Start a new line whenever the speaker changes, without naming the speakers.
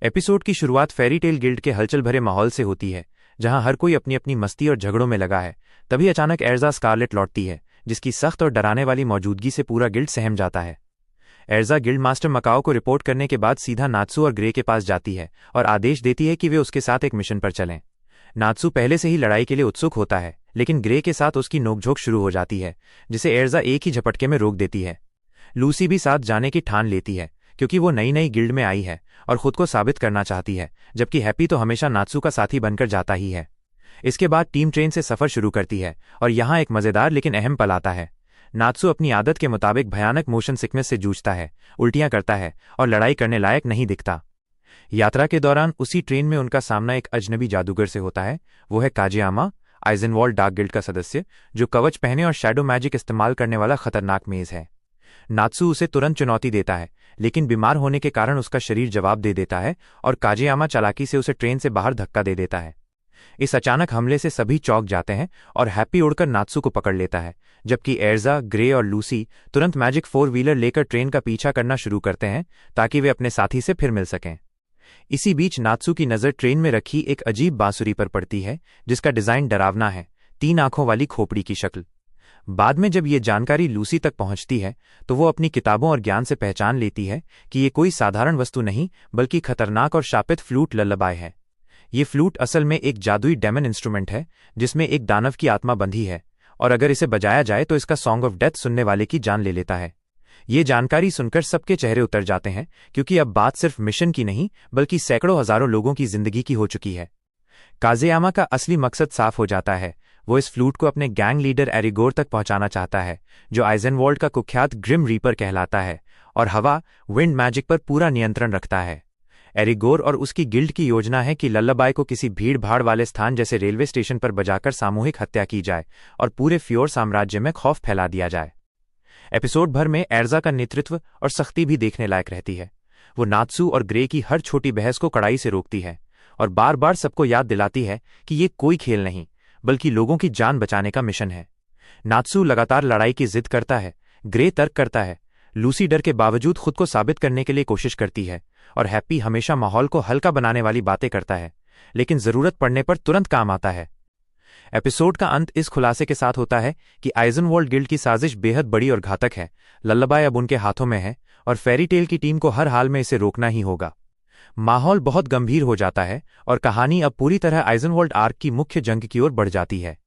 Episode की शुरुआत fairy tale guild के हलचल भरे माहौल से होती है, जहां हर कोई अपनी अपनी मस्ती और झगड़ों में लगा है। तभी अचानक एर्जा स्कारलेट लौटती है, जिसकी सख्त और डराने वाली मौजूदगी से पूरा गिल्ड सहम जाता है। एर्जा गिल्ड मास्टर मकाओ को रिपोर्ट करने के बाद सीधा नात्सू और ग्रे के पास जाती है और आदेश देती है कि वे उसके साथ एक मिशन पर चलें। नात्सू पहले से ही लड़ाई के लिए उत्सुक होता है, लेकिन ग्रे के साथ उसकी नोकझोंक शुरू हो जाती है, जिसे एर्जा एक ही झपटके में रोक देती है। लूसी भी साथ जाने की ठान लेती है, क्योंकि वो नई नई गिल्ड में आई है और खुद को साबित करना चाहती है, जबकि हैप्पी तो हमेशा नात्सू का साथी बनकर जाता ही है। इसके बाद टीम ट्रेन से सफर शुरू करती है और यहाँ एक मजेदार लेकिन अहम पल आता है। नात्सू अपनी आदत के मुताबिक भयानक मोशन सिकनेस से जूझता है, उल्टियां करता है और लड़ाई करने लायक नहीं दिखता। यात्रा के दौरान उसी ट्रेन में उनका सामना एक अजनबी जादूगर से होता है। वो है काजेयामा, आइजनवॉल्ड डार्क गिल्ड का सदस्य, जो कवच पहने और शैडो मैजिक इस्तेमाल करने वाला खतरनाक मेज है। नात्सू उसे तुरंत चुनौती देता है, लेकिन बीमार होने के कारण उसका शरीर जवाब दे देता है और काजेयामा चालाकी से उसे ट्रेन से बाहर धक्का दे देता है। इस अचानक हमले से सभी चौंक जाते हैं और हैप्पी उड़कर नात्सू को पकड़ लेता है, जबकि एर्जा, ग्रे और लूसी तुरंत मैजिक 4 व्हीलर लेकर ट्रेन का पीछा करना शुरू करते हैं ताकि वे अपने साथी से फिर मिल सकें। इसी बीच नात्सू की नज़र ट्रेन में रखी एक अजीब बांसुरी पर पड़ती है, जिसका डिज़ाइन डरावना है, 3 आंखों वाली खोपड़ी की शक्ल। बाद में जब ये जानकारी लूसी तक पहुंचती है, तो वो अपनी किताबों और ज्ञान से पहचान लेती है कि ये कोई साधारण वस्तु नहीं, बल्कि खतरनाक और शापित फ्लूट लल्लबाय है। ये फ्लूट असल में एक जादुई डेमन इंस्ट्रूमेंट है, जिसमें एक दानव की आत्मा बंधी है, और अगर इसे बजाया जाए तो इसका सॉन्ग ऑफ डेथ सुनने वाले की जान ले लेता है। ये जानकारी सुनकर सबके चेहरे उतर जाते हैं, क्योंकि अब बात सिर्फ मिशन की नहीं, बल्कि सैकड़ों हजारों लोगों की जिंदगी की हो चुकी है। काजेयामा का असली मकसद साफ हो जाता है। वो इस फ्लूट को अपने गैंग लीडर एरिगोर तक पहुंचाना चाहता है, जो आइजनवॉल्ड का कुख्यात ग्रिम रीपर कहलाता है और हवा विंड मैजिक पर पूरा नियंत्रण रखता है। एरिगोर और उसकी गिल्ड की योजना है कि लल्लबाय को किसी भीड़ भाड़ वाले स्थान जैसे रेलवे स्टेशन पर बजाकर सामूहिक हत्या की जाए और पूरे फ्योर साम्राज्य में खौफ फैला दिया जाए। एपिसोड भर में एर्जा का नेतृत्व और सख्ती भी देखने लायक रहती है। वो नात्सू और ग्रे की हर छोटी बहस को कड़ाई से रोकती है और बार बार सबको याद दिलाती है कि ये कोई खेल नहीं, बल्कि लोगों की जान बचाने का मिशन है। नात्सू लगातार लड़ाई की जिद करता है, ग्रे तर्क करता है, लूसी डर के बावजूद खुद को साबित करने के लिए कोशिश करती है, और हैप्पी हमेशा माहौल को हल्का बनाने वाली बातें करता है, लेकिन जरूरत पड़ने पर तुरंत काम आता है। एपिसोड का अंत इस खुलासे के साथ होता है कि आइजनवॉल्ड गिल्ड की साजिश बेहद बड़ी और घातक है। लल्लबाय अब उनके हाथों में है और फेरी टेल की टीम को हर हाल में इसे रोकना ही होगा। माहौल बहुत गंभीर हो जाता है और कहानी अब पूरी तरह आइजनवॉल्ड आर्क की मुख्य जंग की ओर बढ़ जाती है।